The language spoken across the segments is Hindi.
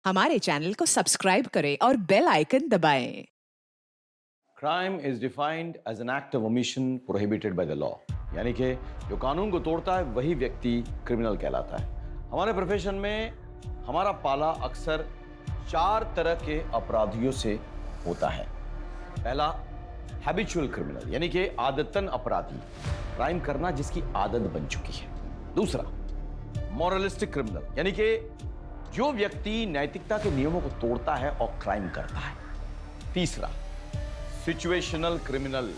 हमारे चैनल को सब्सक्राइब करें और बेल आइकन दबाएं। Crime is defined as an act of omission prohibited by the law. यानी कि जो कानून को तोड़ता है वही व्यक्ति क्रिमिनल कहलाता है। हमारे प्रोफेशन में हमारा पाला अक्सर 4 तरह के अपराधियों से होता है। पहला, हैबिचुअल क्रिमिनल, यानी कि आदतन अपराधी, क्राइम करना जिसकी आदत बन चुकी है। दूसरा, मॉरलिस्टिक क्रिमिनल, यानी कि जो व्यक्ति नैतिकता के नियमों को तोड़ता है और क्राइम करता है। तीसरा, सिचुएशनल क्रिमिनल,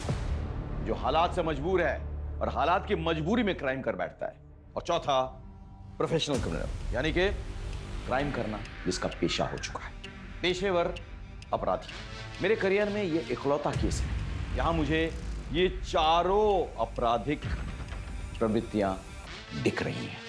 जो हालात से मजबूर है और हालात की मजबूरी में क्राइम कर बैठता है। और चौथा, प्रोफेशनल क्रिमिनल, यानी कि क्राइम करना जिसका पेशा हो चुका है, पेशेवर अपराधी। मेरे करियर में ये इकलौता केस है जहां मुझे ये चारों आपराधिक प्रवृत्तियां दिख रही हैं।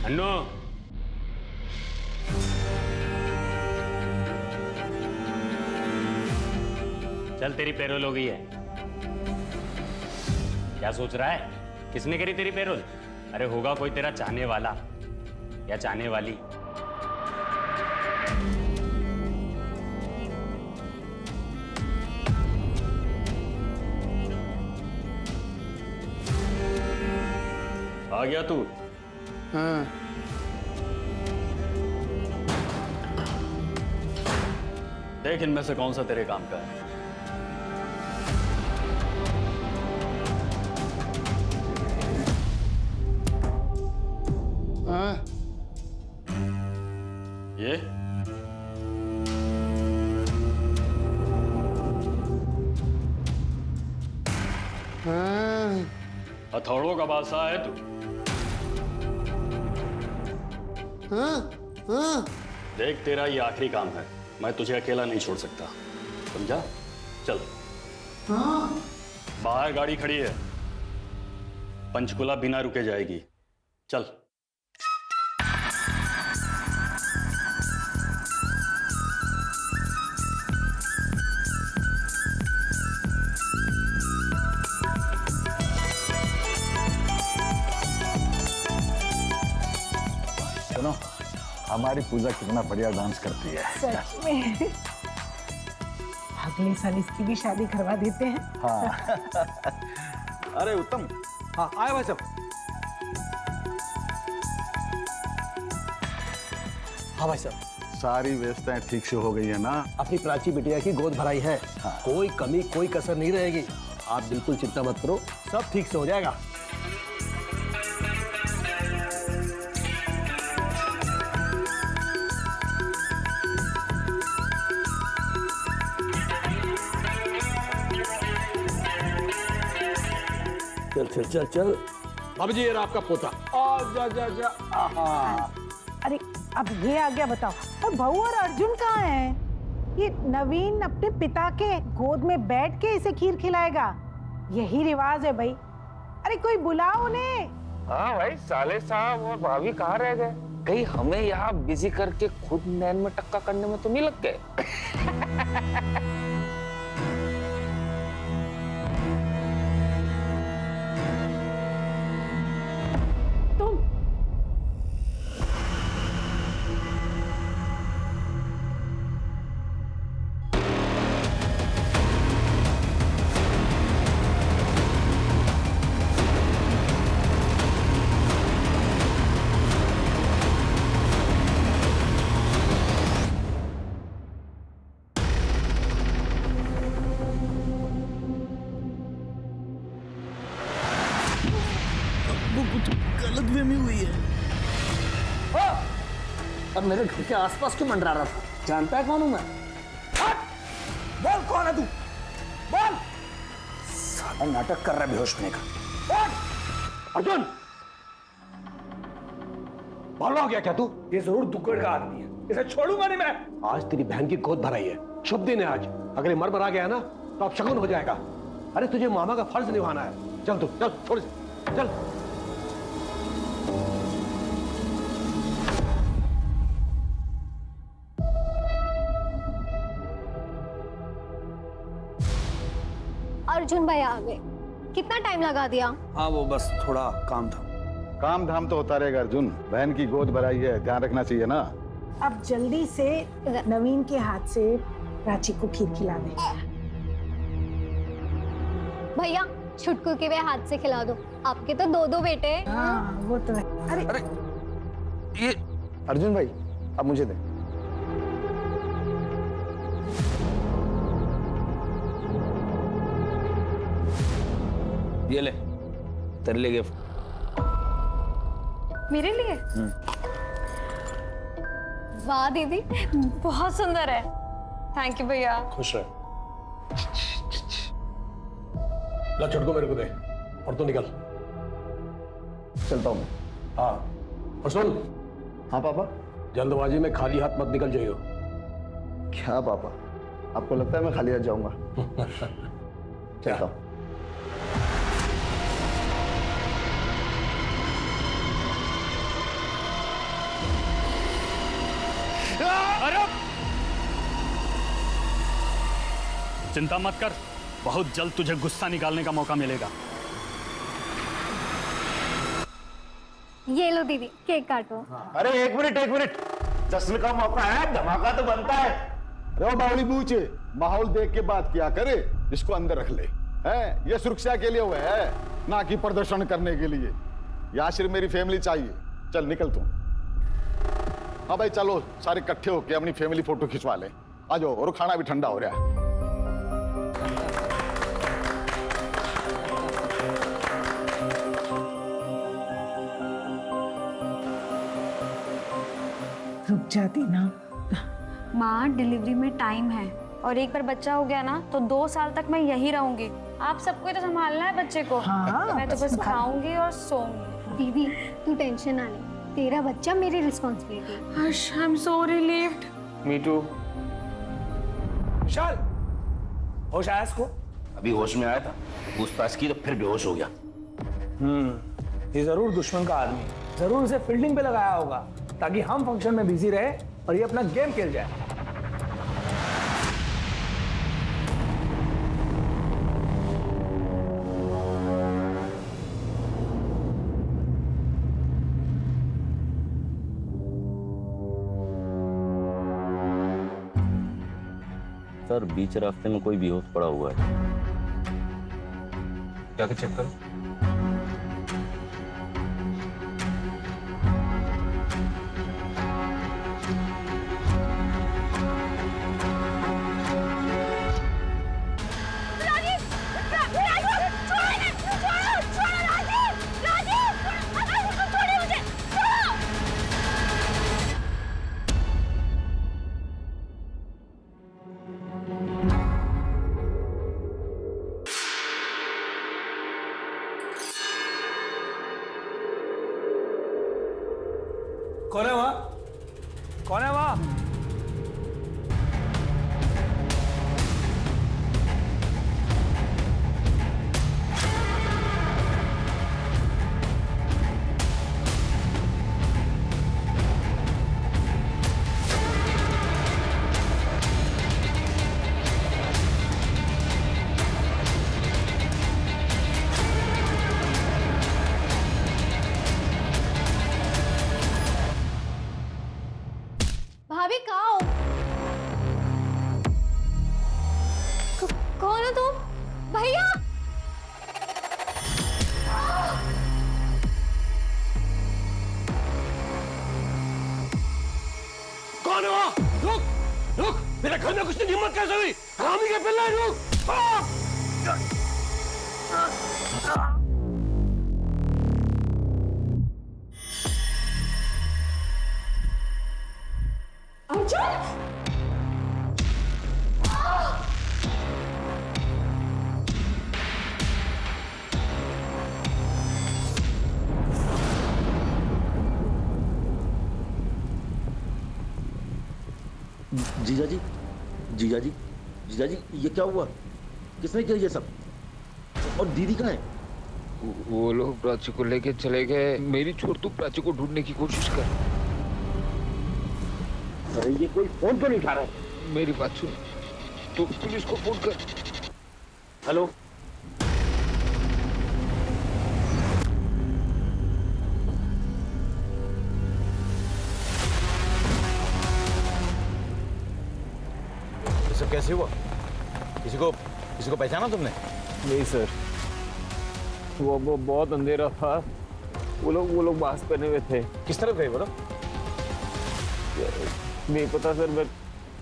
अन्नू, चल तेरी पेरोल हो गई है। क्या सोच रहा है? किसने करी तेरी पेरोल? अरे होगा कोई तेरा चाहने वाला या चाहने वाली। आ गया तू? हाँ। देख इनमें से कौन सा तेरे काम का है। हाँ। ये हाँ। हथौड़ों का बादशाह है तू। हाँ। हाँ। देख तेरा ये आखिरी काम है, मैं तुझे अकेला नहीं छोड़ सकता, समझा? चल। हाँ। बाहर गाड़ी खड़ी है, पंचकुला बिना रुके जाएगी। चल। सुनो, हमारी पूजा कितना बढ़िया डांस करती है। सच में। अगले साल इसकी भी शादी करवा देते हैं। हाँ। अरे उत्तम, हाँ आए भाई साहब। हाँ भाई साहब, सारी व्यवस्थाएं ठीक से हो गई है ना? अपनी प्राची बिटिया की गोद भराई है। हाँ। कोई कमी कोई कसर नहीं रहेगी। आप बिल्कुल चिंता मत करो, सब ठीक से हो जाएगा। चल चल चल चल। बाबू जी, ये रहा आपका पोता। आ जा जा जा। आहा। अरे अब ये आ गया, बताओ। और बहू और अर्जुन कहाँ हैं? ये नवीन अपने पिता के गोद में बैठ के इसे खीर खिलाएगा, यही रिवाज है भाई। अरे कोई बुलाओ उन्हें। हाँ भाई, साले साहब और भाभी कहाँ रह गए? कहीं हमें यहाँ बिजी करके खुद नैन में टक्का करने में तो नहीं लग गए? तुम अब मेरे घर के आसपास क्यों मंडरा रहा था? जानता है कौन हूं मैं? बोल कौन है तू? बोल। साला नाटक कर रहा है बेहोश होने का। बोल। अर्जुन, भाला हो गया क्या तू? ये जरूर दुक्कड़ का आदमी है, इसे छोड़ूंगा नहीं मैं। आज तेरी बहन की गोद भराई है, शुभ दिन है आज। अगले मर आ गया ना तो अब शगुन हो जाएगा। अरे तुझे मामा का फर्ज निभाना है। चल तू, चल छोड़, चल। अर्जुन भाई आ गए। कितना टाइम लगा दिया? हाँ वो बस थोड़ा काम था। काम धाम तो होता रहेगा अर्जुन, बहन की गोद भराई है, ध्यान रखना चाहिए ना। अब जल्दी से नवीन के हाथ से प्राची को खीर खिला दे। भैया छुटकू के वे हाथ से खिला दो, आपके तो दो दो बेटे हैं। हाँ वो तो है। अरे ये अर्जुन भाई अब मुझे दे। ये ले, तेरे लिए गिफ्ट। मेरे लिए? वाह दीदी, बहुत सुंदर है। थैंक यू भैया। खुश रहे। ला छुटको मेरे को दे और तू निकल। चलता हूँ मैं। हाँ और सुन, हाँ पापा। जल्दबाजी में खाली हाथ मत निकल जाइयो। क्या पापा, आपको लगता है मैं खाली हाथ जाऊंगा? चलता हूँ। अरे चिंता मत कर, बहुत जल्द तुझे गुस्सा निकालने का मौका मिलेगा। ये लो दीदी, केक काटो। अरे एक मिनट, जश्न का मौका है, धमाका तो बनता है। अरे बावली बूचे, माहौल देख के बात किया करे, इसको अंदर रख ले। है ये सुरक्षा के लिए हुआ है, ना कि प्रदर्शन करने के लिए। यहाँ सिर्फ मेरी फैमिली चाहिए। चल निकल तू। हाँ भाई चलो, सारे इकट्ठे होके अपनी फैमिली फोटो खिंचवा ले। आ जाओ, और खाना भी ठंडा हो रहा है। रुक जाती ना। माँ डिलीवरी में टाइम है और एक बार बच्चा हो गया ना तो 2 साल तक मैं यही रहूंगी। आप सबको ही तो संभालना है बच्चे को। हाँ, मैं तो बस खाऊंगी और सोऊंगी। दीदी तू टेंशन ना ले, तेरा बच्चा मेरी responsibility. Harsh, I am so relieved. Me too. Vishal, होश आया इसको? अभी होश में आया था, पूछताछ की तो फिर बेहोश हो गया। ये जरूर दुश्मन का आदमी, जरूर उसे फील्डिंग पे लगाया होगा ताकि हम फंक्शन में बिजी रहे और ये अपना गेम खेल जाए। सर बीच रास्ते में कोई बेहोश पड़ा हुआ है। जाके चेक करो। कौन है वहां? कौन है वहां? भाभी कहाँ हो? कौन हो तुम? भैया! कौन है वहाँ? रुक, रुक, मेरे घर में कुछ नहीं, हिम्मत कैसे हुई? हरामी के पिल्ले, रुक! जीजा जी, जीजा जी, जीजा जी, ये क्या हुआ? किसने किया ये सब? और दीदी कहाँ है? वो लोग प्राची को लेके चले गए। मेरी छोड़ तू प्राची को ढूंढने की कोशिश कर। अरे ये कोई फोन तो नहीं उठा रहा है। मेरी बात सुन, तू पुलिस को फोन कर। हेलो, सब कैसे हुआ? किसी को पहचाना तुमने? नहीं सर, वो बहुत अंधेरा था। वो लोग मास्क पहने हुए थे। किस तरफ गए बोलो? नहीं पता सर,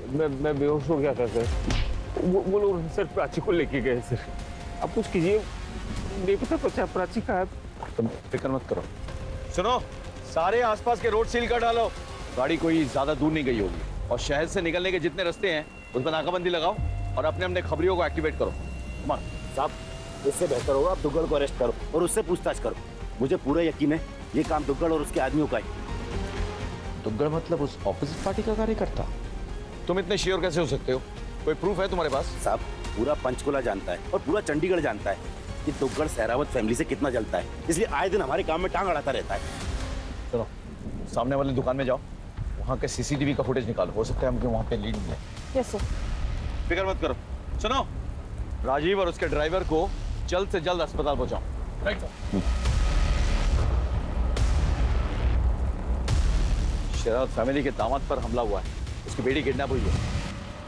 मैं बेहोश हो गया था सर। वो लोग सर प्राची को लेके गए सर। आप कुछ कीजिए, नहीं पता प्राची कहाँ है। तुम फिक्र मत करो। सुनो, सारे आसपास के रोड सील कर डालो। गाड़ी कोई ज्यादा दूर नहीं गई होगी, और शहर से निकलने के जितने रास्ते हैं उस पर नाकाबंदी लगाओ और अपने खबरियों को एक्टिवेट करो। कमाल साहब, इससे बेहतर होगा आप दुग्गल को अरेस्ट करो और उससे पूछताछ करो। मुझे पूरा यकीन है ये काम दुग्गल और उसके आदमियों का है। दुग्गड़ मतलब उस ऑपोजिट पार्टी का कार्यकर्ता? तुम इतने श्योर कैसे हो सकते हो? कोई प्रूफ है तुम्हारे पास? साहब, पूरा पंचकुला जानता है और पूरा चंडीगढ़ जानता है कि दुग्गड़ सहरावत फैमिली से कितना जलता है, इसलिए आए दिन हमारे काम में टांग अड़ाता रहता है। चलो सामने वाली दुकान में जाओ, वहाँ के सीसीटीवी का फुटेज निकालो, हो सकता है हमको वहाँ पे लीड मिले। Yes sir. फिक्र मत करो। सुनो, राजीव और उसके ड्राइवर को जल्द से जल्द अस्पताल पहुंचाओ। Right sir. शरावत फैमिली के दामाद पर हमला हुआ है, उसकी बेटी किडनैप हुई है।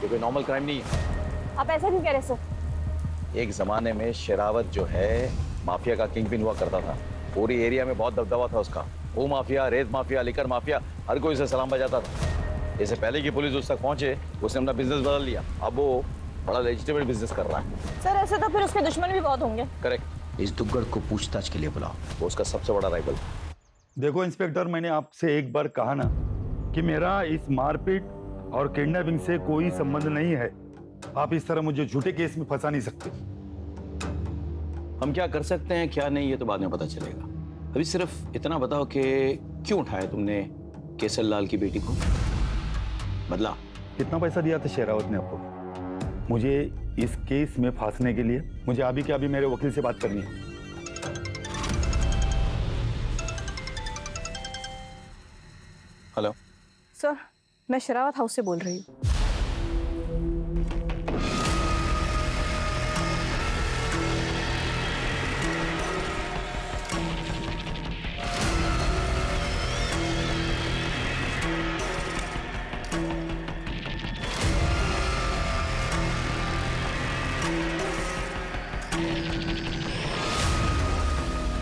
ये कोई नॉर्मल क्राइम नहीं है। आप ऐसा क्यों कह रहे सर? एक जमाने में शरावत जो है माफिया का किंगपिन हुआ करता था। पूरी एरिया में बहुत दबदबा था उसका। वो माफिया, रेत माफिया, लिकर माफिया, हर कोई उसे सलाम बजाता था। इससे पहले कि पुलिस उस तक पहुंचे, उसने अपना बिजनेस बदल लिया। अब वो बड़ा लेजिटिमेट बिजनेस कर रहा है। सर ऐसे तो फिर उसके दुश्मन भी बहुत होंगे। करेक्ट। इस दुग्गड़ को पूछताछ के लिए बुलाओ। वो उसका सबसे बड़ा राइवल। देखो इंस्पेक्टर, मैंने आपसे एक बार कहा ना कि मेरा इस मारपीट और किडनैपिंग से कोई संबंध नहीं है। आप इस तरह मुझे झूठे केस में फंसा नहीं सकते। हम क्या कर सकते हैं क्या नहीं, ये तो बाद में पता चलेगा। अभी सिर्फ इतना बताओ कि क्यों उठाया तुमने केसर लाल की बेटी को? बदला? कितना पैसा दिया था शेरावत ने आपको मुझे इस केस में फांसने के लिए? मुझे अभी के अभी मेरे वकील से बात करनी है। हेलो सर, मैं शरावत हाउस से बोल रही हूँ।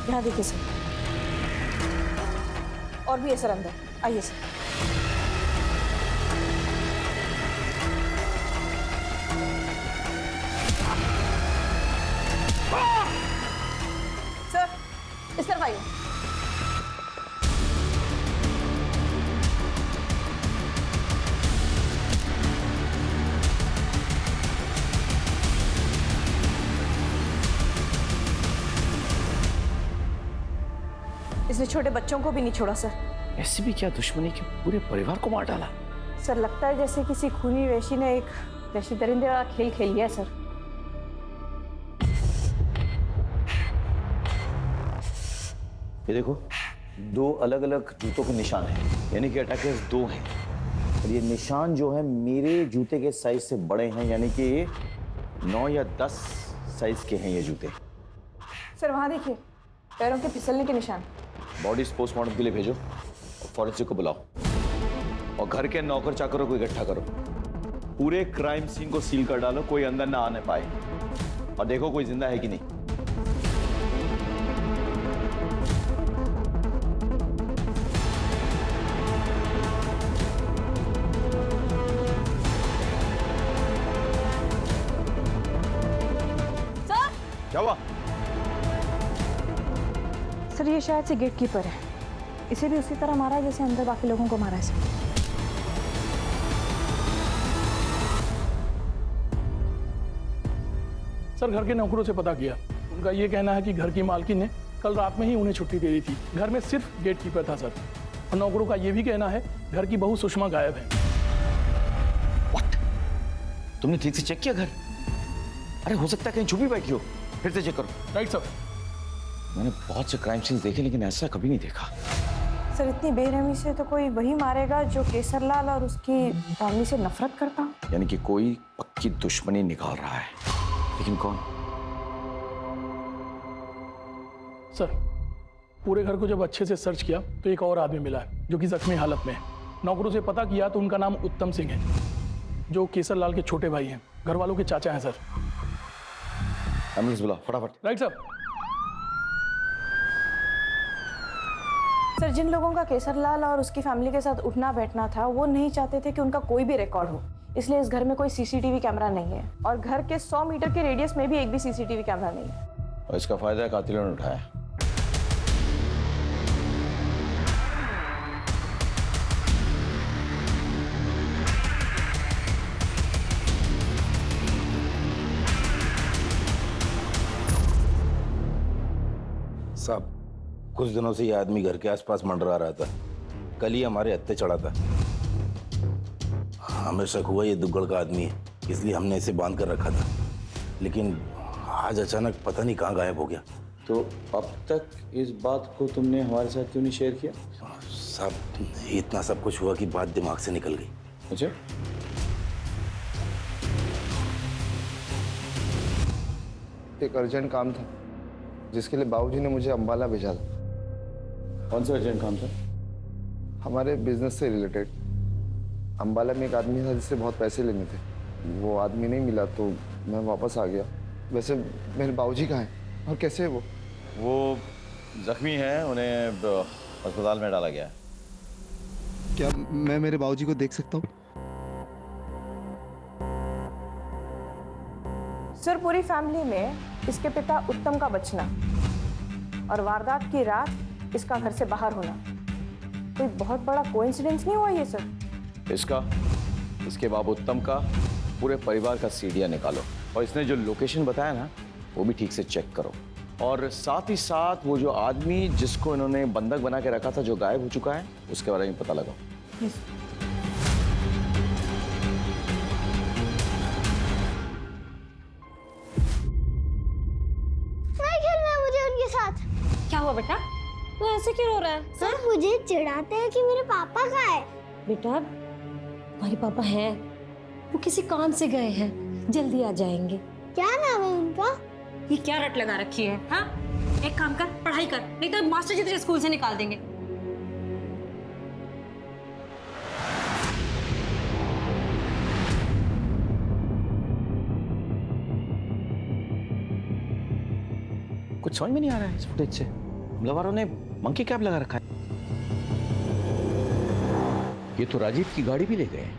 यहाँ देखिए सर, और भी है सर अंदर, आइए सर। सर इस तरफ आइए। इसने छोटे बच्चों को भी नहीं छोड़ा सर। ऐसी भी क्या दुश्मनी कि पूरे परिवार को मार डाला? सर लगता है जैसे किसी खूनी वेशी ने एक वैशी दरिंदे वाला खेल खेल लिया है सर। ये देखो, दो अलग अलग जूतों के निशान हैं, यानी कि अटैकर्स दो हैं। और ये निशान जो है मेरे जूते के साइज से बड़े हैं, यानी कि 9 या 10 साइज के हैं ये जूते। सर वहाँ देखिए, पैरों के फिसलने के निशान। बॉडी पोस्टमार्टम के लिए भेजो और फॉरेंसिक को बुलाओ, और घर के नौकर चाकरों को इकट्ठा करो। पूरे क्राइम सीन को सील कर डालो, कोई अंदर ना आने पाए, और देखो कोई जिंदा है कि नहीं। सर क्या हुआ? सर ये शायद से गेट कीपर है, इसे भी उसी तरह मारा है जैसे अंदर बाकी लोगों को मारा है सर। सर घर के नौकरों से पता किया, उनका ये कहना है कि घर की मालकिन ने कल रात में ही उन्हें छुट्टी दे दी थी। घर में सिर्फ गेट कीपर था सर, और नौकरों का ये भी कहना है घर की बहू सुषमा गायब है। What? तुमने ठीक से चेक किया घर? अरे हो सकता है कहीं छुपी बैठी हो, फिर से चेक करो। Right sir. मैंने बहुत से क्राइम सीन्स देखे, लेकिन ऐसा कभी नहीं देखा। सर इतनी बेरहमी से तो कोई वही मारेगा जो केसरलाल और उसकी फैमिली से नफरत करता। यानी कि कोई पक्की दुश्मनी निकाल रहा है, लेकिन कौन? सर पूरे घर को जब अच्छे से सर्च किया तो एक और आदमी मिला है जो कि जख्मी हालत में है। नौकरों से पता किया तो उनका नाम उत्तम सिंह है। जो केसर लाल के छोटे भाई हैं, घर वालों के चाचा हैं सर। एम्बुलेंस बुला फटाफट। Right sir. सर, जिन लोगों का केसरलाल और उसकी फैमिली के साथ उठना बैठना था, वो नहीं चाहते थे कि उनका कोई भी रिकॉर्ड हो, इसलिए इस घर में कोई सीसीटीवी कैमरा नहीं है और घर के 100 मीटर के रेडियस में भी एक भी सीसीटीवी कैमरा नहीं है। और इसका फायदा कातिलों ने उठाया। साहब, कुछ दिनों से ये आदमी घर के आसपास मंडरा रहा था। कल ही हमारे हत्थे चढ़ा था। हमें शक हुआ ये दुग्गड़ का आदमी है, इसलिए हमने इसे बांध कर रखा था। लेकिन आज अचानक पता नहीं कहाँ गायब हो गया। तो अब तक इस बात को तुमने हमारे साथ क्यों नहीं शेयर किया? साहब, इतना सब कुछ हुआ कि बात दिमाग से निकल गई। अच्छा, एक अर्जेंट काम था जिसके लिए बाबूजी ने मुझे अंबाला भेजा था। कौन सा अर्जेंट काम था? हमारे बिजनेस से रिलेटेड। अंबाला में एक आदमी था जिससे बहुत पैसे लेने थे। वो आदमी नहीं मिला तो मैं वापस आ गया। वैसे मेरे बाबूजी कहाँ हैं और कैसे है वो जख्मी है, उन्हें अस्पताल में डाला गया है। क्या मैं मेरे बाबूजी को देख सकता हूँ? सर, पूरी फैमिली में इसके पिता उत्तम का बचना और वारदात की रात इसका घर से बाहर होना कोई बहुत बड़ा कोइंसिडेंस नहीं हुआ ये सर? इसका, इसके बाप उत्तम का, पूरे परिवार का सीडिया निकालो और इसने जो लोकेशन बताया ना वो भी ठीक से चेक करो। और साथ ही साथ वो जो आदमी जिसको इन्होंने बंधक बना के रखा था जो गायब हो चुका है उसके बारे में पता लगाओ। क्या हुआ बेटा? तू ऐसे क्यों रो रहा है? सर, मुझे चिढ़ाते हैं कि मेरे पापा कहाँ है। बेटा, तुम्हारे पापा हैं, वो किसी काम से गए हैं, जल्दी आ जाएंगे। क्या नाम है उनका? ये क्या रट लगा रखी है? हाँ, एक काम कर, पढ़ाई कर, नहीं तो मास्टर जी तुझे स्कूल से निकाल देंगे। कुछ समझ में नहीं आ रहा है इस फुटेज से। हमला वालों ने मंकी कैप लगा रखा है। ये तो राजीव की गाड़ी भी ले गए हैं।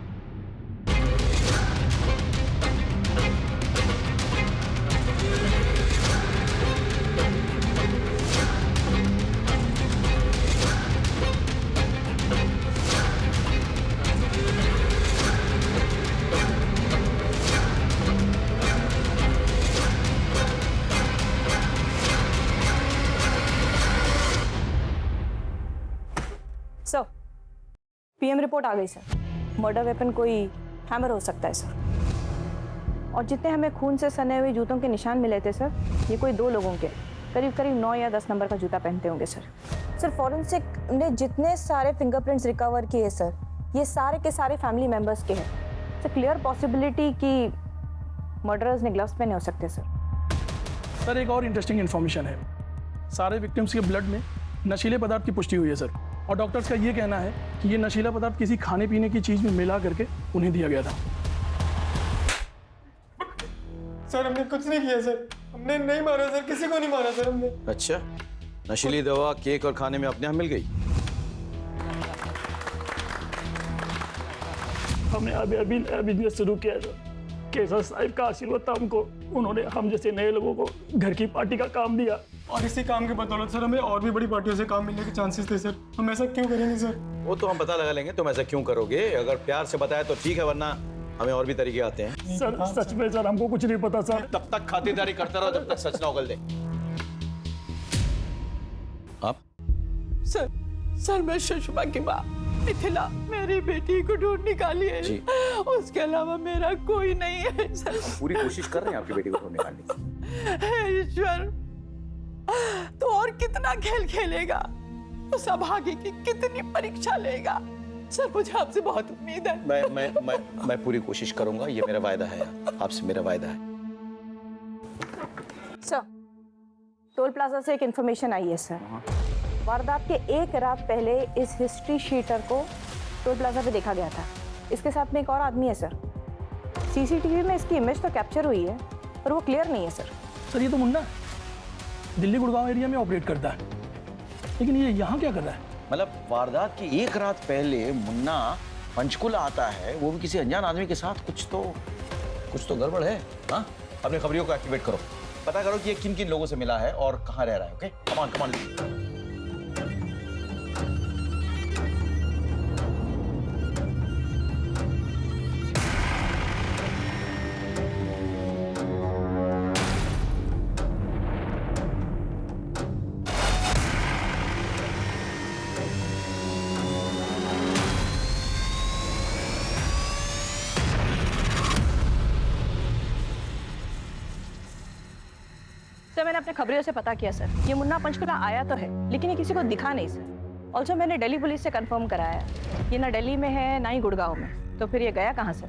सर, पीएम रिपोर्ट आ गई सर। मर्डर वेपन कोई हैमर हो सकता है सर। और जितने हमें खून से सने हुए जूतों के निशान मिले थे सर, ये कोई 2 लोगों के करीब करीब 9 या 10 नंबर का जूता पहनते होंगे सर। सर, फॉरेंसिक ने जितने सारे फिंगरप्रिंट्स रिकवर किए सर, ये सारे के सारे फैमिली मेंबर्स के हैं। सर, क्लियर पॉसिबिलिटी कि मर्डरर्स ने ग्लव्स पहने हो सकते सर। सर, एक और इंटरेस्टिंग इन्फॉर्मेशन है। सारे विक्टिम्स के ब्लड में नशीले पदार्थ की पुष्टि हुई है सर। और डॉक्टर्स का ये कहना है कि ये नशीला पदार्थ किसी खाने पीने की चीज में मिला करके उन्हें दिया गया था। सर, हमने कुछ नहीं किया सर, हमने नहीं मारा सर, किसी को नहीं मारा सर हमने। अच्छा, नशीली दवा केक और खाने में अपने यहाँ मिल गई? हमने अभी बिजनेस शुरू किया था। केसर साहिब का आशीर्वाद था हमको, उन्होंने हम जैसे नए लोगों को घर की पार्टी का काम दिया। और इसी काम के बदौलत सर हमें और भी बड़ी पार्टियों से काम मिलने के चांसेस थे सर। हम ऐसा क्यों करेंगे सर? वो तो हम पता लगा लेंगे तुम ऐसा क्यों करोगे। अगर प्यार से बताया तो ठीक है, वरना हमें और भी तरीके आते हैं। सर, सच में सर हमको कुछ नहीं पता सर। तब तक खातिरदारी करते रहो जब तक सच ना उगल दे। आप? सर, मैं सुषमा की माँ मिथिला, मेरी बेटी को ढूंढ निकाली है। उसके अलावा मेरा कोई नहीं है सर। पूरी कोशिश कर रहे हैं आपकी बेटी को ढूंढ निकालने की। ईश्वर, तो और कितना खेल खेलेगा? तो सौभाग्य की कितनी परीक्षा लेगा? सर, मुझे आपसे बहुत उम्मीद है। मैं पूरी कोशिश करूंगा, ये मेरा वायदा है, आपसे मेरा वायदा है। सर, टोल प्लाजा से एक इन्फॉर्मेशन आई है सर। वारदात के 1 रात पहले इस हिस्ट्री शीटर को टोल प्लाजा पे देखा गया था। इसके साथ में एक और आदमी है सर। सीसीटीवी में इसकी इमेज तो कैप्चर हुई है पर वो क्लियर नहीं है सर। सर ये तो मुन्ना दिल्ली गुड़गांव एरिया में ऑपरेट करता है, लेकिन ये यहाँ क्या कर रहा है? मतलब वारदात की एक रात पहले मुन्ना पंचकुला आता है, वो भी किसी अनजान आदमी के साथ। कुछ तो गड़बड़ है। हाँ, अपने खबरियों को एक्टिवेट करो, पता करो कि ये किन किन लोगों से मिला है और कहाँ रह रहा है। ओके, कमान कमान। सर मैंने अपने खबरियों से पता किया सर, ये मुन्ना पंचकुला आया तो है लेकिन ये किसी को दिखा नहीं सर। ऑल्सो मैंने दिल्ली पुलिस से कंफर्म कराया, ये ना दिल्ली में है ना ही गुड़गांव में, तो फिर ये गया कहाँ सर?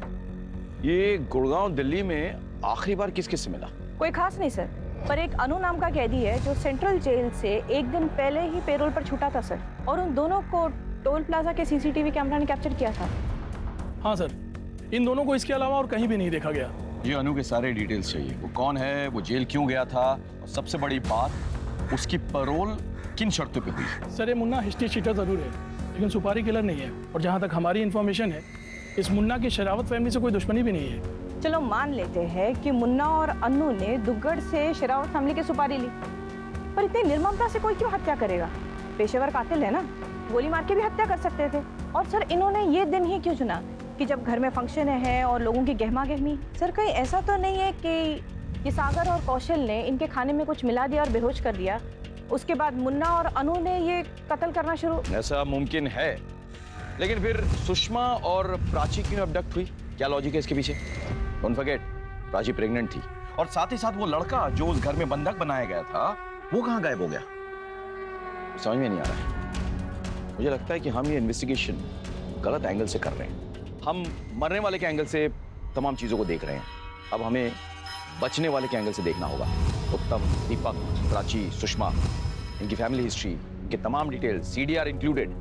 ये गुड़गांव दिल्ली में आखिरी बार किस किस से मिला? कोई खास नहीं सर, पर एक अनु नाम का कैदी है जो सेंट्रल जेल से एक दिन पहले ही पेरोल पर छूटा था सर, और उन दोनों को टोल प्लाजा के सीसीटीवी कैमरा ने कैप्चर किया था। हाँ सर, इन दोनों को इसके अलावा और कहीं भी नहीं देखा गया। ये अनु के सारे डिटेल्स चाहिए, वो कौन है, वो जेल क्यों गया था, और सबसे बड़ी बात उसकी पैरोल किन शर्तों पे हुई। सर ये मुन्ना हिस्ट्री शीटर जरूर है लेकिन सुपारी किलर नहीं है, और जहाँ तक हमारी इन्फॉर्मेशन है इस मुन्ना की शरावत फैमिली से कोई दुश्मनी भी नहीं है। चलो मान लेते हैं कि मुन्ना और अन्नू ने दुग्गड़ से शरावत फैमिली की सुपारी ली, पर इतनी निर्ममता से कोई क्यों हत्या करेगा? पेशेवर कातिल है ना, गोली मार के भी हत्या कर सकते थे। और सर इन्होंने ये दिन ही क्यों चुना कि जब घर में फंक्शन है और लोगों की गहमा गहमी? सर कहीं ऐसा तो नहीं है कि ये सागर और कौशल ने इनके खाने में कुछ मिला दिया और बेहोश कर दिया, उसके बाद मुन्ना और अनु ने ये कत्ल करना शुरू? ऐसा मुमकिन है, लेकिन फिर सुषमा और प्राची क्यों अबडक्ट हुई? क्या लॉजिक है इसके पीछे? डोंट फॉरगेट, प्राची प्रेग्नेंट थी, और साथ ही साथ वो लड़का जो उस घर में बंधक बनाया गया था वो कहाँ गायब हो गया? समझ में नहीं आ रहा है। मुझे लगता है कि हम ये इन्वेस्टिगेशन गलत एंगल से कर रहे हैं। हम मरने वाले के एंगल से तमाम चीजों को देख रहे हैं, अब हमें बचने वाले के एंगल से देखना होगा। उत्तम, दीपक, प्राची, सुषमा, इनकी फैमिली हिस्ट्री, इनके तमाम डिटेल्स, सीडीआर इंक्लूडेड,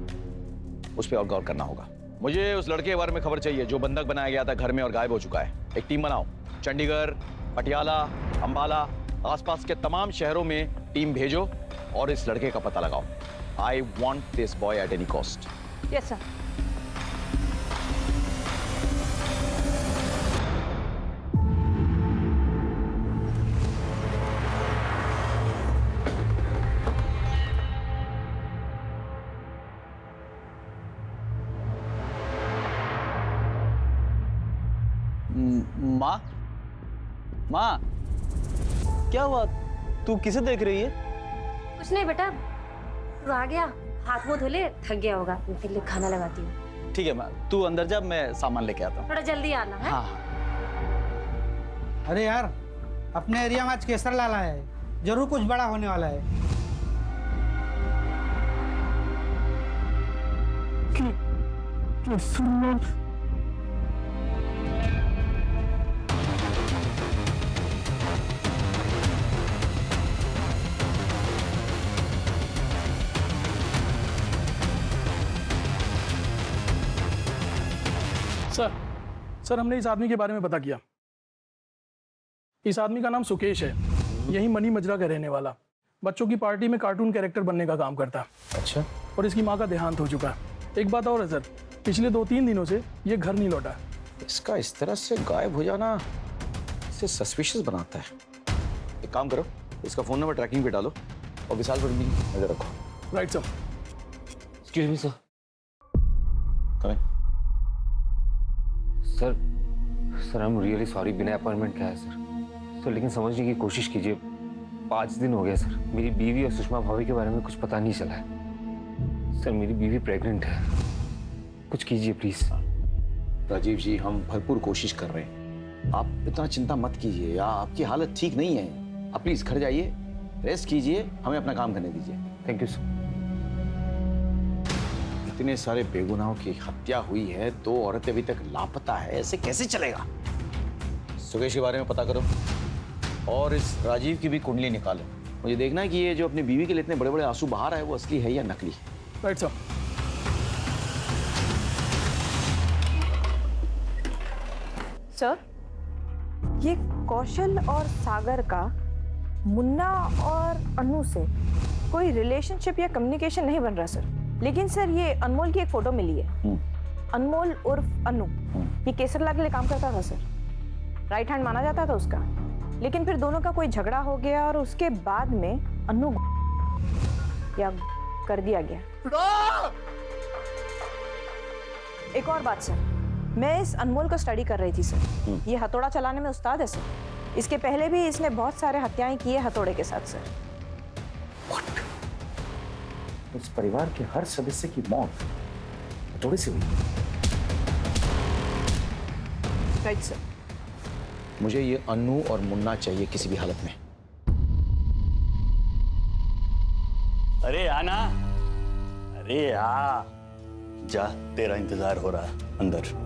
उस पर और गौर करना होगा। मुझे उस लड़के के बारे में खबर चाहिए जो बंधक बनाया गया था घर में और गायब हो चुका है। एक टीम बनाओ, चंडीगढ़, पटियाला, अंबाला, आसपास के तमाम शहरों में टीम भेजो और इस लड़के का पता लगाओ। I want this boy at any cost. Yes sir. माँ, माँ, क्या हुआ? तू किसे देख रही है? कुछ नहीं बेटा, तू आ गया, हाथ मुंह धो ले, थक गया होगा, मैं तेरे लिए खाना लगाती हूँ। ठीक है माँ, तू अंदर जा, मैं सामान लेके आता हूँ। थोड़ा जल्दी आना है। हाँ। अरे यार, अपने एरिया में आज केसर लाला है, जरूर कुछ बड़ा होने वाला है। सर हमने इस आदमी के बारे में पता किया। इस आदमी का नाम सुकेश है, यही मनी मजरा का रहने वाला, बच्चों की पार्टी में कार्टून कैरेक्टर बनने का काम करता। अच्छा। और इसकी माँ का देहांत हो चुका है। एक बात और है सर, पिछले 2-3 दिनों से ये घर नहीं लौटा। इसका इस तरह से गायब हो जाना इसे सस्पिशियस बनाता है। एक काम करो, इसका फोन नंबर ट्रैकिंग पे डालो और विशाल पर भी नजर रखो। Right sir. Excuse me sir. करें sir, sir I am really sorry, बिना अपॉइंटमेंट का है सर, लेकिन समझने की कोशिश कीजिए। 5 दिन हो गया सर, मेरी बीवी और सुषमा भाभी के बारे में कुछ पता नहीं चला है। सर मेरी बीवी प्रेग्नेंट है, कुछ कीजिए प्लीज। राजीव जी, हम भरपूर कोशिश कर रहे हैं, आप इतना चिंता मत कीजिए। आपकी हालत ठीक नहीं है, आप प्लीज घर जाइए, रेस्ट कीजिए, हमें अपना काम करने दीजिए। Thank you sir. इतने सारे बेगुनाहों की हत्या हुई है, 2 औरतें अभी तक लापता है, ऐसे कैसे चलेगा? सुकेश के बारे में पता करो और इस राजीव की भी कुंडली निकालो। मुझे देखना है कि ये जो अपनी बीवी के लिए इतने बड़े बड़े आंसू बहा रहा है वो असली है या नकली। Right sir. सर ये कौशल और सागर का मुन्ना और अनु से कोई रिलेशनशिप या कम्युनिकेशन नहीं बन रहा सर। लेकिन सर ये अनमोल की एक फोटो मिली है। अनमोल उर्फ अनु ये केसरलाल के लिए काम करता था सर, राइट हैंड माना जाता था उसका। लेकिन फिर दोनों का कोई झगड़ा हो गया और उसके बाद में अनु या कर दिया गया। एक और बात सर, मैं इस अनमोल को स्टडी कर रही थी सर। ये हथौड़ा चलाने में उस्ताद है सर। इसके पहले भी इसने बहुत सारे हत्याएं की है हथौड़े के साथ सर। उस परिवार के हर सदस्य की मौत हथौड़े से हुई। Right sir. मुझे ये अन्नू और मुन्ना चाहिए किसी भी हालत में। अरे आना, अरे आ जा, तेरा इंतजार हो रहा है अंदर।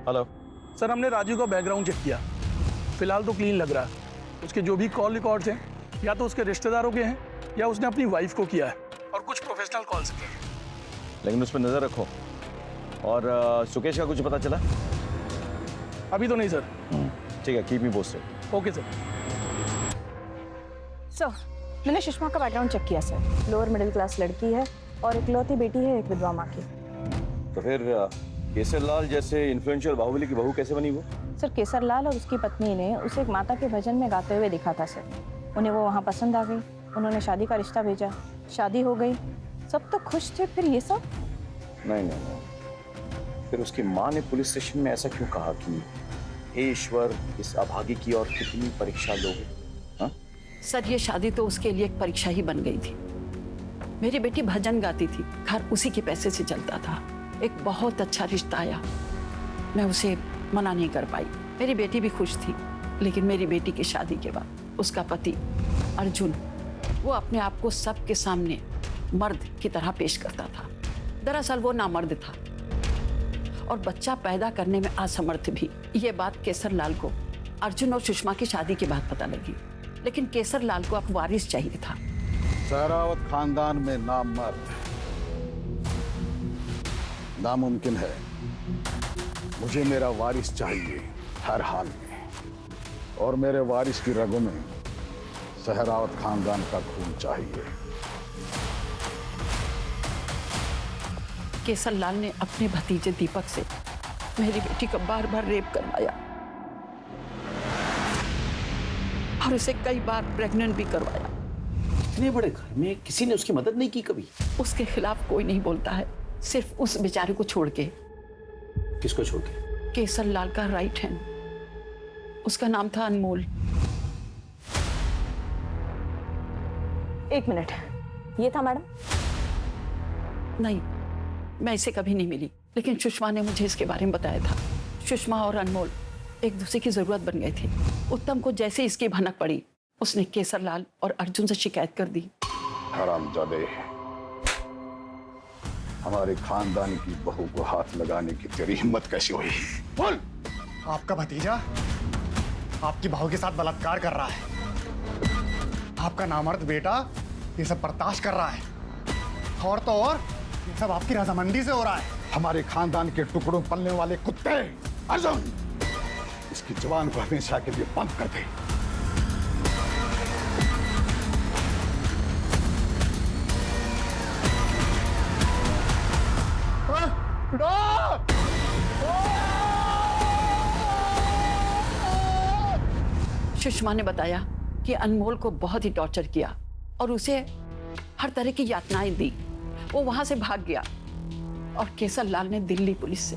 हेलो सर, हमने राजू का बैकग्राउंड चेक किया, फिलहाल तो क्लीन लग रहा है। उसके जो भी कॉल रिकॉर्ड्स हैं या तो उसके रिश्तेदारों के हैं या उसने अपनी वाइफ को किया है, और कुछ प्रोफेशनल कॉल्स किए हैं। लेकिन उस पर नजर रखो। और सुकेश का कुछ पता चला? अभी तो नहीं सर। ठीक है, keep me posted. Okay sir. Sir मैंने सुषमा का बैकग्राउंड चेक किया सर। लोअर मिडिल क्लास लड़की है और इकलौती बेटी है एक विधवा माँ की। तो फिर केसरलाल जैसे इन्फ्लुएंशियल बाहुबली की बहू कैसे बनी वो? सर केसरलाल और उसकी पत्नी ने उसे एक माता के भजन में गाते हुए देखा था सर। उन्हें वो वहाँ पसंद आ गई, उन्होंने शादी का रिश्ता भेजा, शादी हो गई, सब तो खुश थे। फिर ये सब? नहीं नहीं नहीं, फिर उसकी माँ ने पुलिस स्टेशन में ऐसा क्यों कहा कि हे ईश्वर, इस अभागी की और कितनी परीक्षा लोगे? हाँ? सर ये शादी तो उसके लिए एक परीक्षा ही बन गई थी। मेरी बेटी भजन गाती थी, घर उसी के पैसे से चलता था। एक बहुत अच्छा रिश्ता आया, मैं उसे मना नहीं कर पाई। मेरी बेटी भी खुश थी, लेकिन मेरी बेटी की शादी के बाद उसका पति अर्जुन वो अपने आप को सबके सामने मर्द की तरह पेश करता था। दरअसल वो नामर्द था और बच्चा पैदा करने में असमर्थ भी। ये बात केसरलाल को अर्जुन और सुषमा की शादी के बाद पता लगी, लेकिन केसरलाल को अब वारिस चाहिए था। सहरावत खानदान में नामर्द नामुमकिन है। मुझे मेरा वारिस चाहिए हर हाल में, और मेरे वारिस की रगों में सहरावत खानदान का खून चाहिए। केसरलाल ने अपने भतीजे दीपक से मेरी बेटी का बार बार रेप करवाया और उसे कई बार प्रेग्नेंट भी करवाया। इतने बड़े घर में किसी ने उसकी मदद नहीं की कभी? उसके खिलाफ कोई नहीं बोलता है, सिर्फ उस बेचारे को छोड़ के। किसको छोड़ के? केसरलाल का राइट हैंड, उसका नाम था अनमोल। एक मिनट, ये था मैडम? नहीं, मैं इसे कभी नहीं मिली, लेकिन सुषमा ने मुझे इसके बारे में बताया था। सुषमा और अनमोल एक दूसरे की जरूरत बन गए थे। उत्तम को जैसे इसकी भनक पड़ी, उसने केसरलाल और अर्जुन से शिकायत कर दी। हरामजादे, हमारे खानदान की बहू को हाथ लगाने की तेरी हिम्मत कैसी हुई? बोल। आपका भतीजा आपकी बहू के साथ बलात्कार कर रहा है। आपका नामर्द बेटा ये सब बर्दाश्त कर रहा है, और तो और ये सब आपकी रजामंदी से हो रहा है। हमारे खानदान के टुकड़ों पलने वाले कुत्ते अर्जुन, इसकी जुबान को हमेशा के लिए बंद कर दे। सुषमा ने बताया कि अनमोल को बहुत ही टॉर्चर किया और उसे हर तरह की यातनाएं दी। वो वहां से भाग गया और केसरलाल ने दिल्ली पुलिस से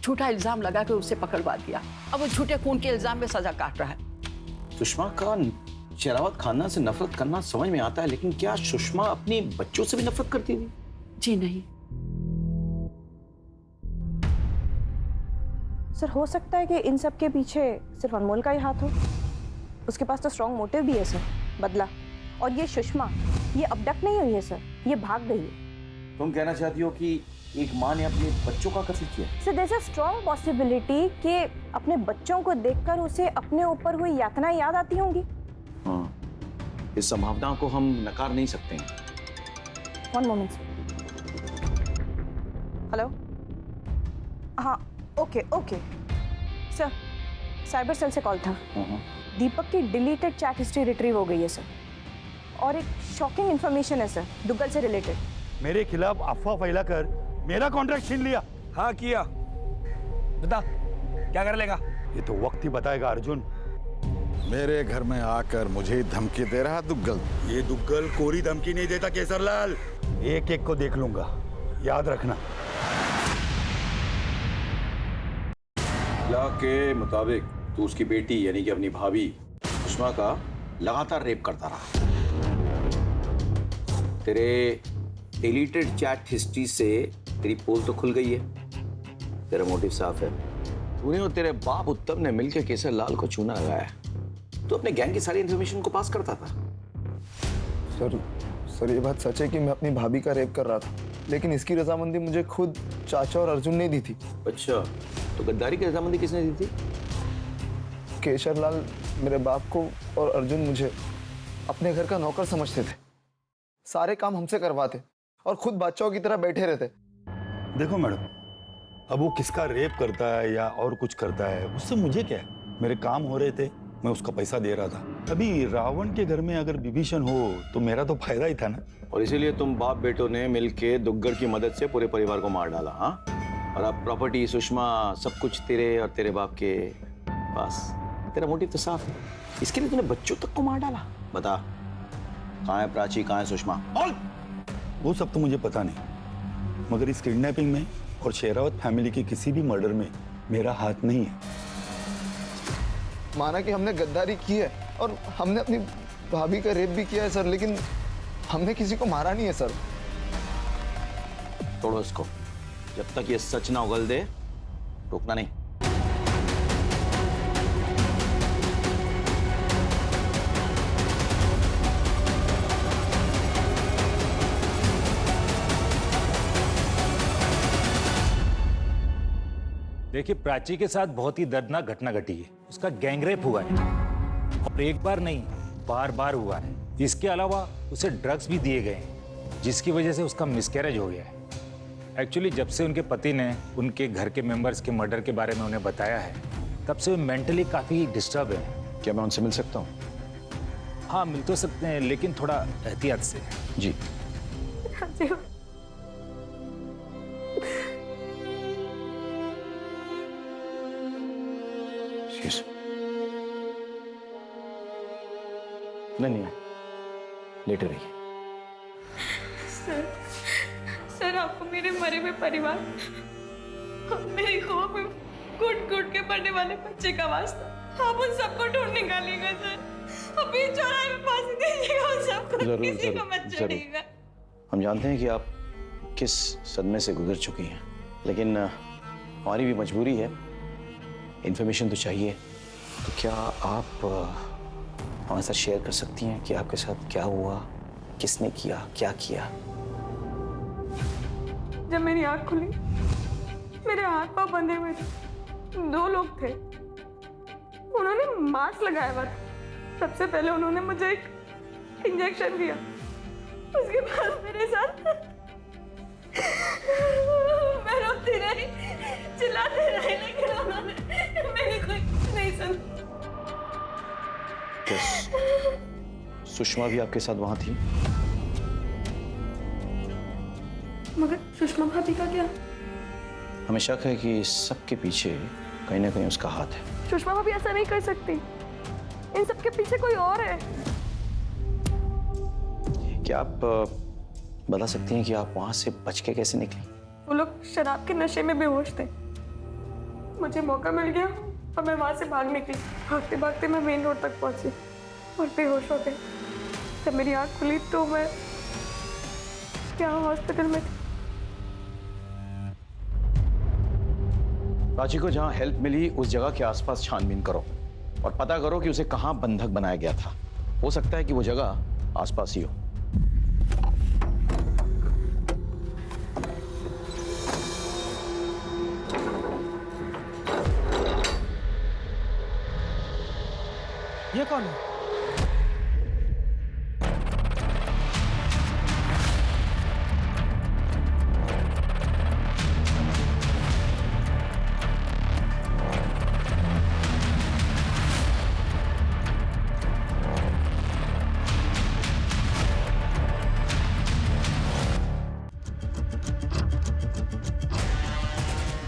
झूठा इल्जाम लगाकर उसे पकड़वा दिया। अब वो झूठे खून के इल्जाम में सजा काट रहा है। सुषमा का शेरावत खानदान से नफरत करना समझ में आता है, लेकिन क्या सुषमा अपने बच्चों से भी नफरत करती थी? जी नहीं। सर हो सकता है कि इन सब के पीछे सिर्फ अनमोल का ही हाथ हो। उसके पास तो स्ट्रॉन्ग मोटिव भी है सर, बदला। और ये सुषमा ये अबडक्ट नहीं हुई है सर, ये भाग गई है। तुम कहना चाहती हो कि एक माँ ने अपने बच्चों का कत्ल किया? Sir there is a strong possibility कि अपने बच्चों को देखकर उसे अपने ऊपर हुई यातना याद आती होंगी। हाँ, इस संभावना को हम नकार नहीं सकते हैं। One moment. हेलो, हाँ okay okay sir, cyber cell से कॉल था। दीपक की डिलीटेड चैट हिस्ट्री रिट्रीव हो गई है सर, और एक शॉकिंग इंफॉर्मेशन है सर दुग्गल से रिलेटेड। मेरे खिलाफ अफवाह फैलाकर मेरा कॉन्ट्रैक्ट छीन लिया। हाँ किया, बता क्या कर लेगा? ये तो वक्त ही बताएगा अर्जुन। मेरे घर में आकर मुझे धमकी दे रहा दुग्गल। ये दुग्गल कोरी धमकी नहीं देता केसरलाल, एक एक को देख लूंगा, याद रखना। लॉ के मुताबिक तू उसकी बेटी यानी कि अपनी भाभी सुषमा का लगातार रेप करता रहा। तेरे डिलीटेड चैट हिस्ट्री से तेरी पोल तो खुल गई है, तेरा मोटिव साफ है। तूने और तेरे बाप उत्तम ने मिलकर केसरलाल को चूना लगाया। तो अपने गैंग की सारी इंफॉर्मेशन को पास करता था। सर ये बात सच है कि मैं अपनी भाभी का रेप कर रहा था, लेकिन इसकी रजामंदी मुझे खुद चाचा और अर्जुन ने दी थी। अच्छा, तो गद्दारी की रजामंदी किसने दी थी? केशरलाल मेरे बाप को और अर्जुन मुझे अपने घर का नौकर समझते थे। सारे काम हमसे करवाते और खुद बच्चों की तरह बैठे रहते। देखो मैडम, अब वो किसका रेप करता है या और कुछ करता है उससे मुझे क्या है? मेरे काम हो रहे थे, मैं उसका पैसा दे रहा था। अभी रावण के घर में अगर विभीषण हो तो मेरा तो फायदा ही था ना। और इसीलिए तुम बाप बेटों ने मिलके दुग्गल की मदद से पूरे परिवार को मार डाला। हाँ, और अब प्रॉपर्टी, सुषमा, सब कुछ तेरे और तेरे बाप के पास। तेरा मोटिव तो साफ है, इसके लिए तूने बच्चों तक को मार डाला। बता, कहाँ है प्राची, कहाँ है सुषमा? वो सब तो मुझे पता नहीं, मगर इस किडनैपिंग में और शेरावत फैमिली के किसी भी मर्डर में मेरा हाथ नहीं है। माना कि हमने गद्दारी की है और हमने अपनी भाभी का रेप भी किया है सर, लेकिन हमने किसी को मारा नहीं है सर। तोड़ो इसको, जब तक ये सच ना उगल दे रोकना नहीं। देखिए, प्राची के साथ बहुत ही दर्दनाक घटना घटी है। उसका गैंगरेप हुआ है और एक बार नहीं, बार बार हुआ है। इसके अलावा उसे ड्रग्स भी दिए गए हैं, जिसकी वजह से उसका मिसकैरेज हो गया है। एक्चुअली जब से उनके पति ने उनके घर के मेंबर्स के मर्डर के बारे में उन्हें बताया है, तब से वो मेंटली काफ़ी डिस्टर्ब है। क्या मैं उनसे मिल सकता हूँ? हाँ, मिल तो सकते हैं, लेकिन थोड़ा एहतियात से। जी। नहीं, लेटे रहिए। सर आपको मेरे मरे हुए परिवार, मेरी खो में घुट घुट के पड़ने वाले बच्चे का वास्ता, आप उन सबको ढूंढ निकालिएगा सर। अभी चौराहे में फांसी दीजिएगा उन सबको, किसी को मत छोड़िएगा। हम जानते हैं कि आप किस सदमे से गुजर चुकी हैं, लेकिन हमारी भी मजबूरी है, इन्फॉर्मेशन तो चाहिए। तो क्या आप हमारे साथ शेयर कर सकती हैं कि आपके साथ क्या हुआ, किसने किया, क्या किया? जब मेरी आंख खुली, मेरे हाथ पांव बंधे हुए थे। 2 लोग थे, उन्होंने मास्क लगाया हुआ था। सबसे पहले उन्होंने मुझे एक इंजेक्शन दिया, उसके बाद मेरे साथ मैं रोती रही, चिल्लाते रही, लेकिन उन्होंने मेरी कोई नहीं सुनी। सुषमा भी आपके साथ वहां थी? मगर सुषमा भाभी का क्या? हमें शक है कि सबके पीछे कहीं ना कहीं उसका हाथ है। सुषमा भाभी ऐसा नहीं कर सकती, इन सबके पीछे कोई और है। क्या आप बता सकती हैं कि आप वहां से बच के कैसे निकली? वो लोग शराब के नशे में बेहोश थे। मुझे मौका मिल गया और मैं वहां से भाग निकली। भागते भागते मैं मेन रोड तक पहुंची और बेहोश हो गई। जब मेरी आंख खुली तो मैं यहाँ हॉस्पिटल में थी। प्राची को जहां हेल्प मिली उस जगह के आसपास छानबीन करो और पता करो कि उसे कहां बंधक बनाया गया था। हो सकता है कि वो जगह आसपास ही हो। ये कौन है?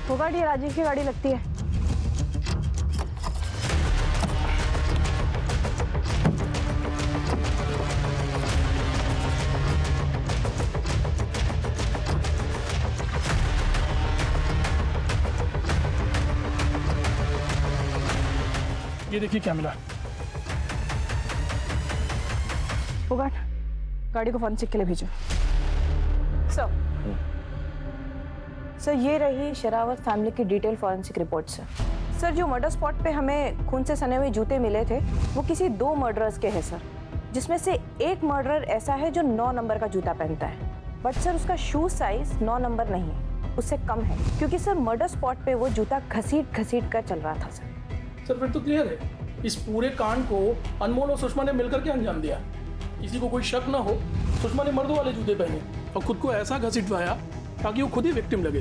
होगा ये राजीव की गाड़ी लगती है। ये देखिए क्या मिला। होगा गाड़ी को फोरेंसिक के लिए भेजो। सर ये रही शेरावत फैमिली की डिटेल फॉरेंसिक रिपोर्ट सर। जो मर्डर स्पॉट पे हमें खून से सने हुए जूते मिले थे वो किसी 2 मर्डरर्स के हैं सर, जिसमें से एक मर्डरर ऐसा है जो 9 नंबर का जूता पहनता है, बट सर उसका शू साइज 9 नंबर नहीं है, उससे कम है, क्योंकि सर मर्डर स्पॉट पे वो जूता घसीट कर चल रहा था सर फिर तो क्लियर है, इस पूरे कांड को अनमोल और सुषमा ने मिलकर के अंजाम दिया। किसी को कोई शक ना हो, सुषमा ने मर्दों वाले जूते पहने और खुद को ऐसा घसीटवाया ताकि वो खुद ही विक्टिम लगे।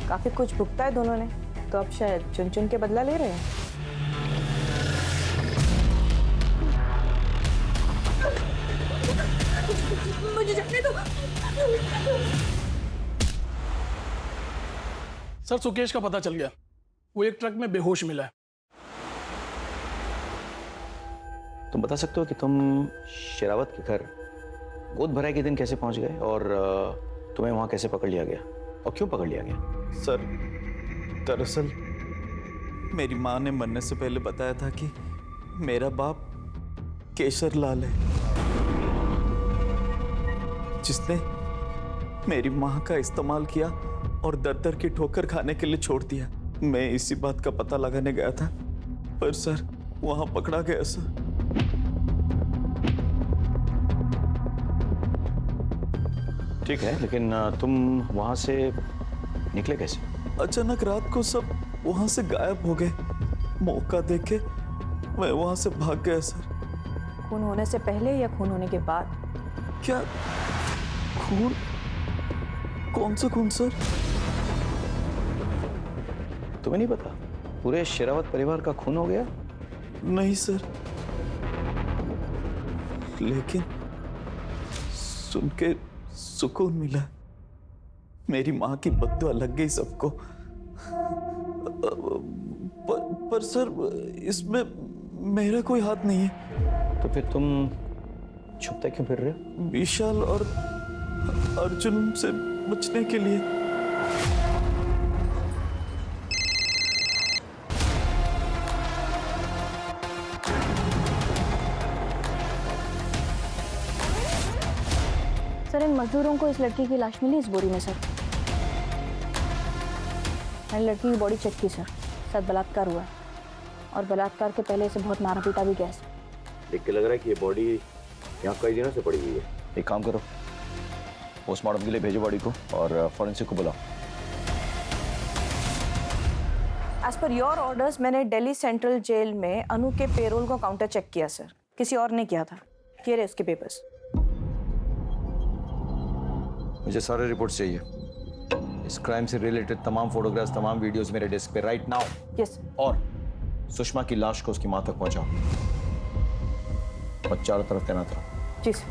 काफी कुछ भुगता है दोनों ने, तो अब शायद चुन चुन के बदला ले रहे हैं। मुझे जाने दो। सर सुकेश का पता चल गया, वो एक ट्रक में बेहोश मिला है। तुम बता सकते हो कि तुम शेरावत के घर गोद भराई के दिन कैसे पहुंच गए और तुम्हें वहां कैसे पकड़ लिया गया और क्यों पकड़ लिया गया? सर दरअसल मेरी माँ ने मरने से पहले बताया था कि मेरा बाप केशर लाल है, जिसने मेरी माँ का इस्तेमाल किया और दर की ठोकर खाने के लिए छोड़ दिया। मैं इसी बात का पता लगाने गया था, पर सर वहां पकड़ा गया सर। ठीक है, लेकिन तुम वहां से निकले कैसे? अचानक रात को सब वहां से गायब हो गए। मौका देख के मैं वहां से भाग गया सर। खून होने से पहले या खून होने के बाद? क्या खून? कौन सा खून सर? तुम्हें नहीं पता पूरे शेरावत परिवार का खून हो गया? नहीं सर, लेकिन सुन के सुकून मिला। मेरी माँ की बद्दुआ लग गई सबको। पर सर इसमें मेरा कोई हाथ नहीं है। तो फिर तुम छुपते क्यों फिर रहे हो? विशाल और अर्जुन से बचने के लिए। सर इन मजदूरों को इस लड़की की लाश मिली इस बोरी में सर। मैंने लड़की की बॉडी चेक की सर, शायद बलात्कार हुआ है और बलात्कार के पहले इसे बहुत मारा पीटा भी गया सर। देख के लग रहा है कि ये बॉडी यहाँ कई दिनों से पड़ी हुई है। एक काम करो, पोस्टमार्टम के लिए भेजो बॉडी को और फॉरेंसिक को बुलाओ। एज पर योर ऑर्डर्स मैंने दिल्ली सेंट्रल जेल में अनु के पेरोल को काउंटर चेक किया सर, किसी और ने किया था। ये रहे उसके पेपर्स। मुझे सारे रिपोर्ट्स चाहिए, इस क्राइम से रिलेटेड तमाम फोटोग्राफ्स, तमाम वीडियोस मेरे डेस्क पे राइट नाउ। यस। और सुषमा की लाश को उसकी मां तक पहुंचाओ और चारों तरफ तैनात रहो। जी सर।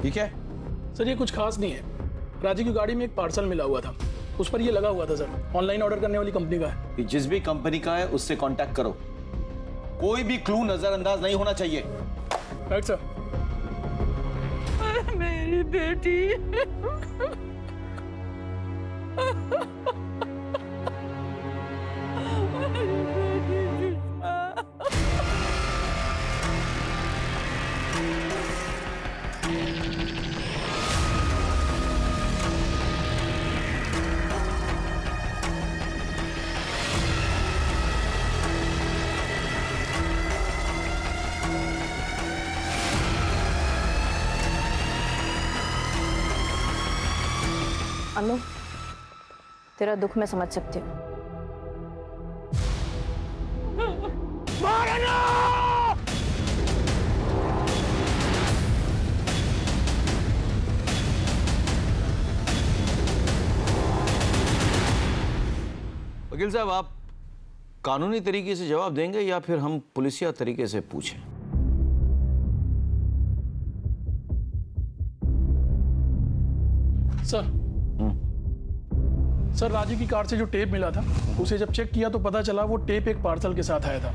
ठीक है सर, ये कुछ खास नहीं है। राजीव की गाड़ी में एक पार्सल मिला हुआ था, उस पर ये लगा हुआ था सर। ऑनलाइन ऑर्डर करने वाली कंपनी का है। जिस भी कंपनी का है उससे कांटेक्ट करो, कोई भी क्लू नजरअंदाज नहीं होना चाहिए। Right sir. मेरी बेटी। अनु, तेरा दुख मैं समझ सकती हूँ। वकील साहब, आप कानूनी तरीके से जवाब देंगे या फिर हम पुलिसिया तरीके से पूछें? सर, राजीव की कार से जो टेप मिला था, उसे जब चेक किया तो पता चला वो टेप एक पार्सल के साथ आया था।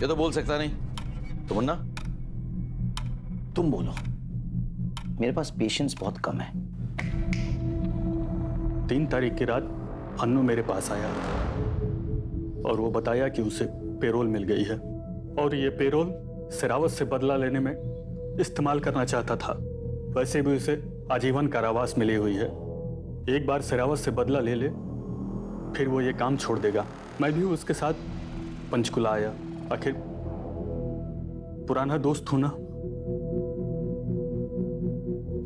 ये तो बोल सकता नहीं। तो मुन्ना, तुम बोलो। मेरे पास पेशेंस बहुत कम है। 3 तारीख की रात अन्नू मेरे पास आया और वो बताया कि उसे पेरोल मिल गई है और ये पेरोल सिरावत से बदला लेने में इस्तेमाल करना चाहता था। वैसे भी उसे आजीवन कारावास मिली हुई है। एक बार सिरावत से बदला ले ले, फिर वो ये काम छोड़ देगा। मैं भी उसके साथ पंचकुला आया। आखिर पुराना दोस्त हूं ना।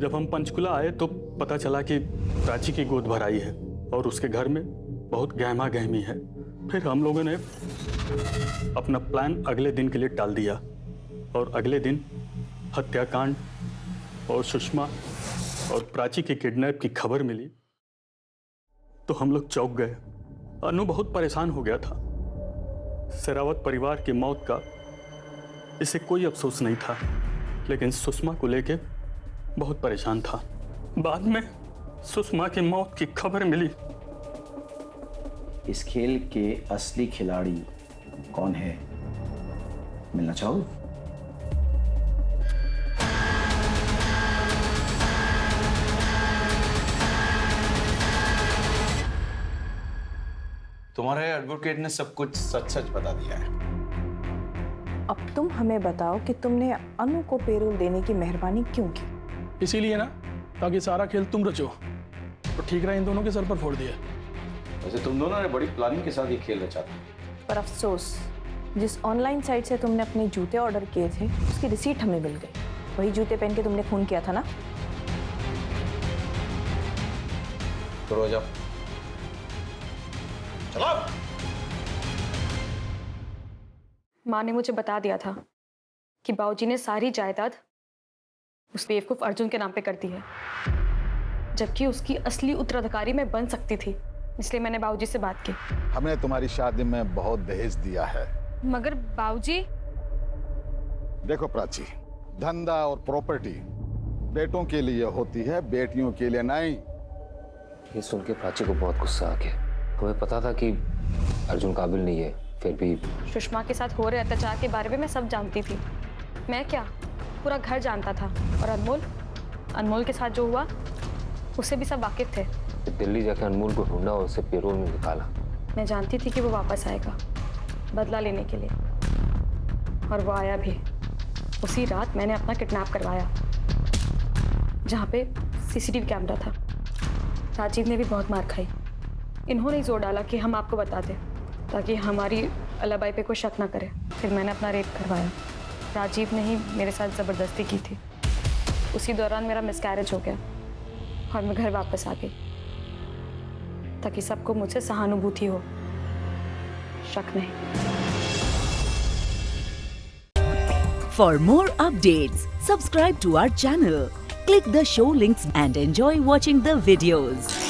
जब हम पंचकुला आए तो पता चला कि प्राची की गोद भराई है और उसके घर में बहुत गहमा गहमी है। फिर हम लोगों ने अपना प्लान अगले दिन के लिए टाल दिया और अगले दिन हत्याकांड और सुषमा और प्राची के किडनैप की खबर मिली तो हम लोग चौंक गए। अनु बहुत परेशान हो गया था। शेरावत परिवार की मौत का इसे कोई अफसोस नहीं था, लेकिन सुषमा को लेके बहुत परेशान था। बाद में सुषमा की मौत की खबर मिली। इस खेल के असली खिलाड़ी कौन है, मिलना चाहोगे? तुम्हारे एडवोकेट ने सब कुछ सच सच बता दिया है। अब तुम हमें बताओ कि तुमने अनु को पेरोल देने की मेहरबानी क्यों की? इसीलिए ना, ताकि सारा खेल तुम रचो। तो ठीक रहा इन दोनों के सर पर फोड़ दिया। वैसे तुम दोनों ने बड़ी प्लानिंग के साथ ये खेल रचा था। पर अफसोस, जिस ऑनलाइन साइट से तुमने अपने जूते ऑर्डर किए थे उसकी रिसीट हमें मिल गई। वही जूते पहन के तुमने खून किया था ना? तो रो जाओ। चलो। माँ ने मुझे बता दिया था कि बाबूजी ने सारी जायदाद उस बेवकूफ अर्जुन के नाम पे कर दी है, जबकि उसकी असली उत्तराधिकारी मैं बन सकती थी। इसलिए मैंने बाबूजी से बात की। हमने तुम्हारी शादी में बहुत दहेज दिया है। मगर बाबूजी। देखो प्राची, धंधा और प्रॉपर्टी बेटों के लिए होती है, बेटियों के लिए नहीं। ये सुन के प्राची को बहुत गुस्सा आ गया। हमें पता था कि अर्जुन काबिल नहीं है, फिर भी सुषमा के साथ हो रहे अत्याचार के बारे में मैं सब जानती थी। मैं क्या, पूरा घर जानता था। और अनमोल के साथ जो हुआ उससे भी सब वाकिफ थे। दिल्ली जाकर अनमोल को ढूंढा और उसे पेरोल में निकाला। मैं जानती थी कि वो वापस आएगा बदला लेने के लिए, और वो आया भी। उसी रात मैंने अपना किडनैप करवाया, जहाँ पे सीसीटीवी कैमरा था। राजीव ने भी बहुत मार खाई। इन्होंने ही जोर डाला कि हम आपको बता दें, ताकि हमारी अलाबाई पे कोई शक ना करे। फिर मैंने अपना रेप करवाया। राजीव ने ही मेरे साथ ज़बरदस्ती की थी। उसी दौरान मेरा मिसकैरेज हो गया और मैं घर वापस आ गई, ताकि सबको मुझसे सहानुभूति हो, शक नहीं। For more updates, subscribe to our channel, click the show links and enjoy watching the videos.